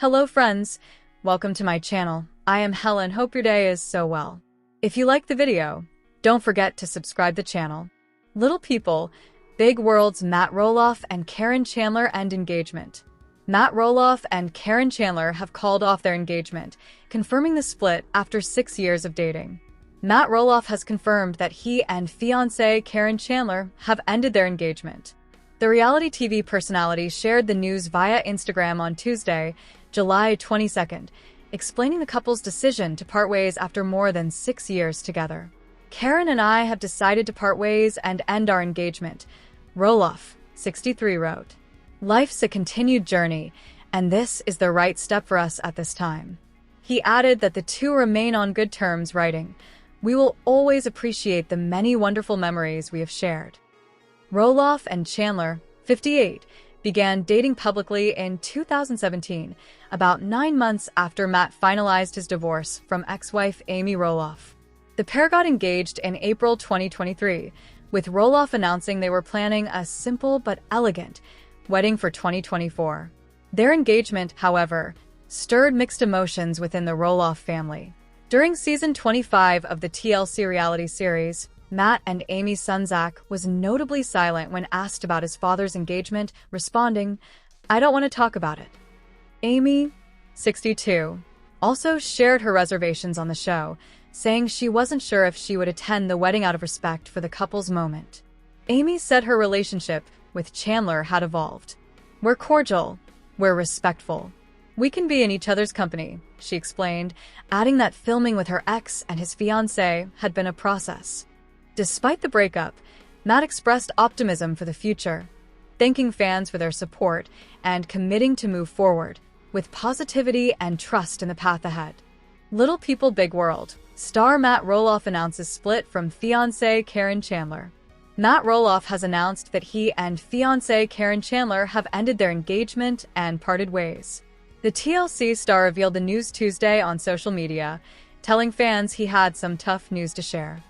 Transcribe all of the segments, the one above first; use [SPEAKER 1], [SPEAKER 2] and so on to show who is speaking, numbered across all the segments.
[SPEAKER 1] Hello friends, welcome to my channel. I am Helen, hope your day is so well. If you like the video, don't forget to subscribe the channel. Little People, Big World's Matt Roloff and Caryn Chandler end engagement. Matt Roloff and Caryn Chandler have called off their engagement, confirming the split after 6 years of dating. Matt Roloff has confirmed that he and fiancée Caryn Chandler have ended their engagement. The reality TV personality shared the news via Instagram on Tuesday, July 22nd, explaining the couple's decision to part ways after more than 6 years together. Caryn and I have decided to part ways and end our engagement, Roloff, 63, wrote. Life's a continued journey, and this is the right step for us at this time. He added that the two remain on good terms, writing, "We will always appreciate the many wonderful memories we have shared." Roloff and Chandler, 58, began dating publicly in 2017, about 9 months after Matt finalized his divorce from ex-wife Amy Roloff. The pair got engaged in April 2023, with Roloff announcing they were planning a simple but elegant wedding for 2024. Their engagement, however, stirred mixed emotions within the Roloff family. During season 25 of the TLC reality series, Matt and Amy's son Zach was notably silent when asked about his father's engagement, responding, "I don't want to talk about it." Amy, 62, also shared her reservations on the show, saying she wasn't sure if she would attend the wedding out of respect for the couple's moment. Amy said her relationship with Chandler had evolved. "We're cordial, we're respectful. We can be in each other's company," she explained, adding that filming with her ex and his fiancé had been a process. Despite the breakup, Matt expressed optimism for the future, thanking fans for their support and committing to move forward with positivity and trust in the path ahead. Little People, Big World, star Matt Roloff announces split from fiancée Caryn Chandler. Matt Roloff has announced that he and fiancée Caryn Chandler have ended their engagement and parted ways. The TLC star revealed the news Tuesday on social media, telling fans he had some tough news to share.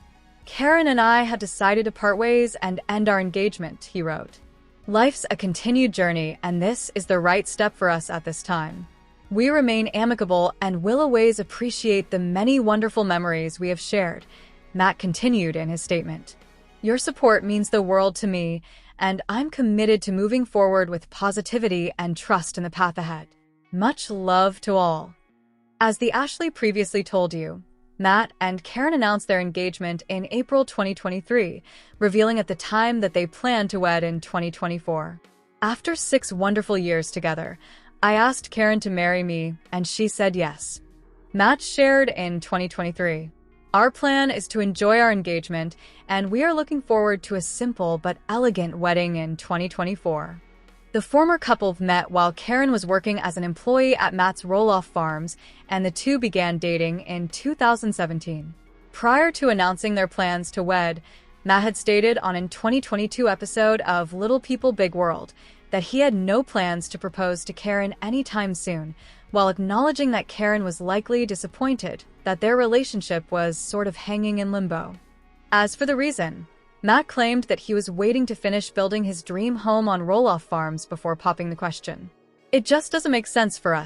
[SPEAKER 1] "Caryn and I had decided to part ways and end our engagement," he wrote. "Life's a continued journey, and this is the right step for us at this time. We remain amicable and will always appreciate the many wonderful memories we have shared," Matt continued in his statement. "Your support means the world to me, and I'm committed to moving forward with positivity and trust in the path ahead. Much love to all." As the Ashley previously told you, Matt and Caryn announced their engagement in April 2023, revealing at the time that they plan to wed in 2024. "After 6 wonderful years together, I asked Caryn to marry me, and she said yes," Matt shared in 2023. "Our plan is to enjoy our engagement, and we are looking forward to a simple but elegant wedding in 2024. The former couple met while Caryn was working as an employee at Matt's Roloff Farms, and the two began dating in 2017. Prior to announcing their plans to wed, Matt had stated on a 2022 episode of Little People, Big World that he had no plans to propose to Caryn anytime soon, while acknowledging that Caryn was likely disappointed that their relationship was sort of hanging in limbo. As for the reason, Matt claimed that he was waiting to finish building his dream home on Roloff Farms before popping the question. "It just doesn't make sense for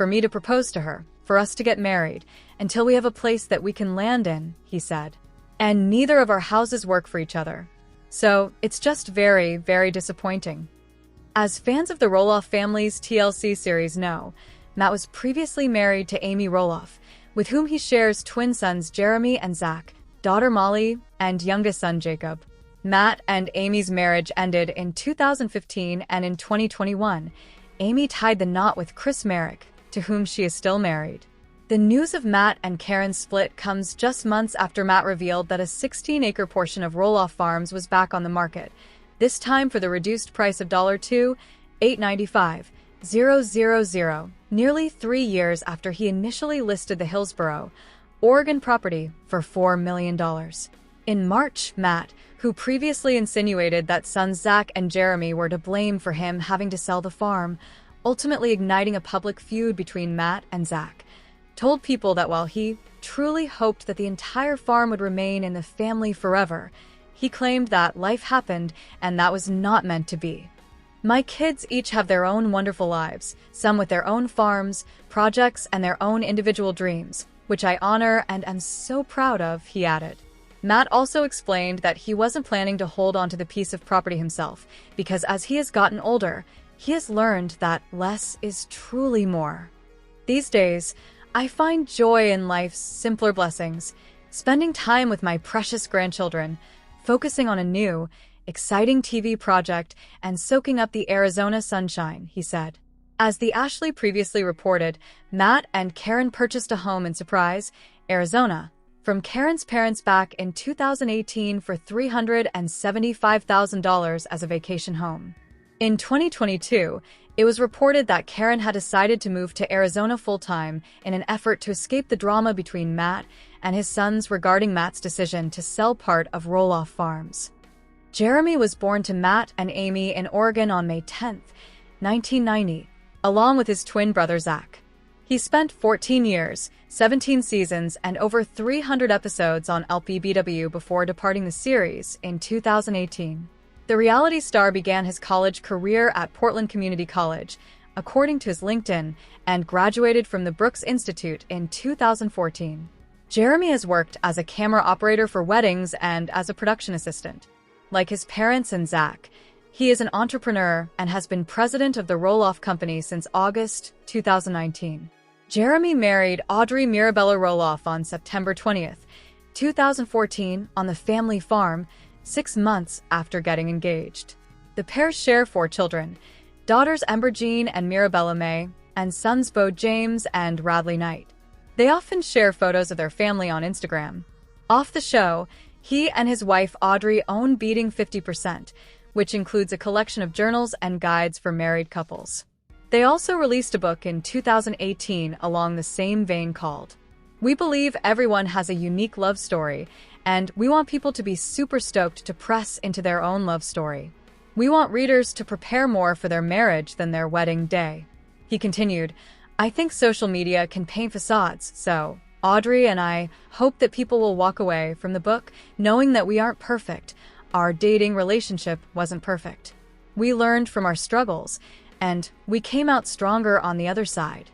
[SPEAKER 1] me to propose to her, for us to get married, until we have a place that we can land in," he said. "And neither of our houses work for each other. So it's just very, very disappointing." As fans of the Roloff family's TLC series know, Matt was previously married to Amy Roloff, with whom he shares twin sons Jeremy and Zach, daughter Molly, and youngest son Jacob. Matt and Amy's marriage ended in 2015, and in 2021, Amy tied the knot with Chris Merrick, to whom she is still married. The news of Matt and Caryn's split comes just months after Matt revealed that a 16-acre portion of Roloff Farms was back on the market, this time for the reduced price of $2,895,000, nearly 3 years after he initially listed the Hillsboro, Oregon property for $4 million. In March, Matt, who previously insinuated that sons Zach and Jeremy were to blame for him having to sell the farm, ultimately igniting a public feud between Matt and Zach, told People that while he truly hoped that the entire farm would remain in the family forever, he claimed that life happened and that was not meant to be. My kids each have their own wonderful lives, some with their own farms, projects, and their own individual dreams, which I honor and am so proud of, he added. Matt also explained that he wasn't planning to hold onto the piece of property himself, because as he has gotten older, he has learned that less is truly more. These days, I find joy in life's simpler blessings, spending time with my precious grandchildren, focusing on a new, exciting TV project, and soaking up the Arizona sunshine, he said. As the Ashley previously reported, Matt and Caryn purchased a home in Surprise, Arizona, from Caryn's parents back in 2018 for $375,000 as a vacation home. In 2022, it was reported that Caryn had decided to move to Arizona full-time in an effort to escape the drama between Matt and his sons regarding Matt's decision to sell part of Roloff Farms. Jeremy was born to Matt and Amy in Oregon on May 10, 1990, along with his twin brother Zach. He spent 14 years, 17 seasons, and over 300 episodes on lpbw before departing the series in 2018. The reality star began his college career at Portland Community College, according to his LinkedIn, and graduated from the Brooks Institute in 2014. Jeremy has worked as a camera operator for weddings and as a production assistant. Like his parents and Zach, he is an entrepreneur and has been president of the Roloff company since August 2019. Jeremy married Audrey Mirabella Roloff on September 20, 2014, on the family farm, 6 months after getting engaged. The pair share 4 children, daughters Ember Jean and Mirabella May, and sons Bo James and Radley Knight. They often share photos of their family on Instagram. Off the show, he and his wife Audrey own Beating 50%, which includes a collection of journals and guides for married couples. They also released a book in 2018 along the same vein called We Believe Everyone Has a Unique Love Story, and we want people to be super stoked to press into their own love story. We want readers to prepare more for their marriage than their wedding day. He continued, I think social media can paint facades, so Audrey and I hope that people will walk away from the book knowing that we aren't perfect. Our dating relationship wasn't perfect. We learned from our struggles, and we came out stronger on the other side.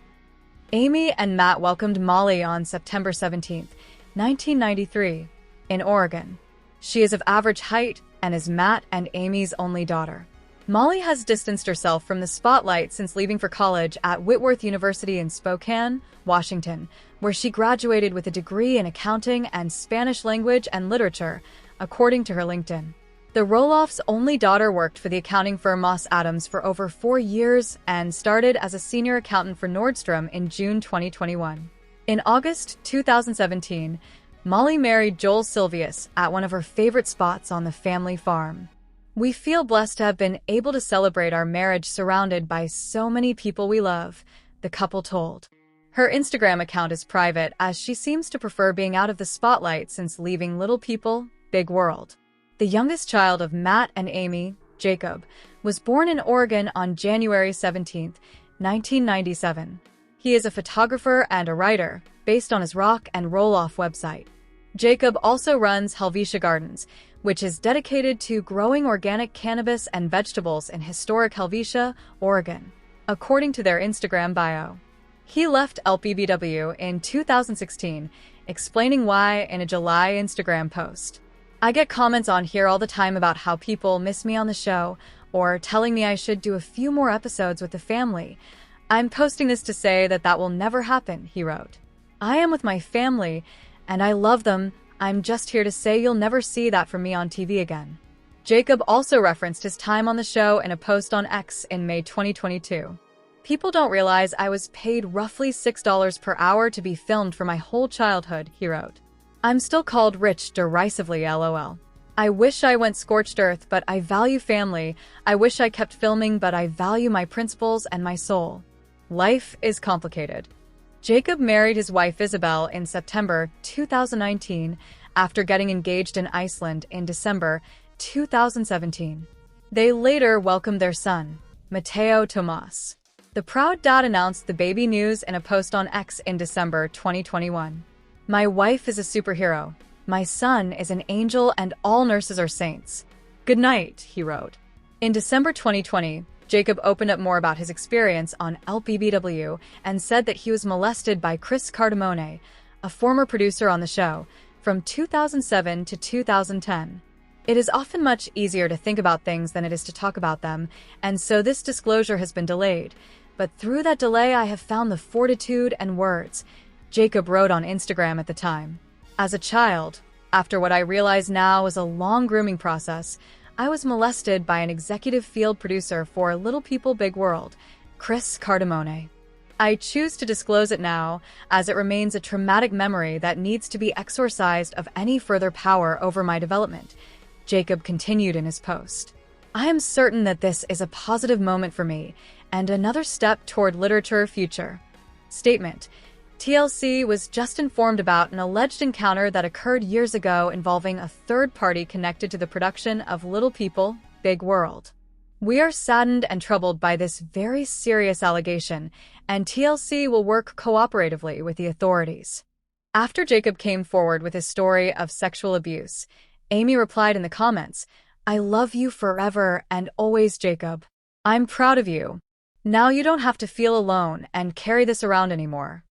[SPEAKER 1] Amy and Matt welcomed Molly on September 17, 1993, in Oregon. She is of average height and is Matt and Amy's only daughter. Molly has distanced herself from the spotlight since leaving for college at Whitworth University in Spokane, Washington, where she graduated with a degree in accounting and Spanish language and literature, according to her LinkedIn. The Roloff's only daughter worked for the accounting firm Moss Adams for over 4 years and started as a senior accountant for Nordstrom in June 2021. In August 2017, Molly married Joel Silvius at one of her favorite spots on the family farm. We feel blessed to have been able to celebrate our marriage surrounded by so many people we love, the couple told. Her Instagram account is private as she seems to prefer being out of the spotlight since leaving Little People, Big World. The youngest child of Matt and Amy, Jacob, was born in Oregon on January 17, 1997. He is a photographer and a writer, based on his Rock and Roloff website. Jacob also runs Helvetia Gardens, which is dedicated to growing organic cannabis and vegetables in historic Helvetia, Oregon, according to their Instagram bio. He left lpbw in 2016, explaining why in a July Instagram post. I get comments on here all the time about how people miss me on the show or telling me I should do a few more episodes with the family. I'm posting this to say that will never happen, he wrote. I am with my family, and I love them. I'm just here to say you'll never see that from me on TV again. Jacob also referenced his time on the show in a post on X in May 2022. People don't realize I was paid roughly $6 per hour to be filmed for my whole childhood, he wrote. I'm still called rich derisively, lol. I wish I went scorched earth, but I value family. I wish I kept filming, but I value my principles and my soul. Life is complicated. Jacob married his wife Isabel in September 2019 after getting engaged in Iceland in December 2017. They later welcomed their son, Mateo Tomas. The proud dad announced the baby news in a post on X in December 2021. My wife is a superhero. My son is an angel and all nurses are saints. Good night, he wrote. In December 2020, Jacob opened up more about his experience on lpbw and said that he was molested by Caryn, a former producer on the show, from 2007 to 2010. It is often much easier to think about things than it is to talk about them, and so this disclosure has been delayed. But through that delay, I have found the fortitude and words, Jacob wrote on Instagram at the time. As a child, after what I realize now was a long grooming process, I was molested by an executive field producer for Little People Big World, Caryn. I choose to disclose it now, as it remains a traumatic memory that needs to be exorcised of any further power over my development, Jacob continued in his post. I am certain that this is a positive moment for me, and another step toward literature future. Statement. TLC was just informed about an alleged encounter that occurred years ago involving a third party connected to the production of Little People, Big World. We are saddened and troubled by this very serious allegation, and TLC will work cooperatively with the authorities. After Jacob came forward with his story of sexual abuse, Amy replied in the comments, "I love you forever and always, Jacob. I'm proud of you. Now you don't have to feel alone and carry this around anymore."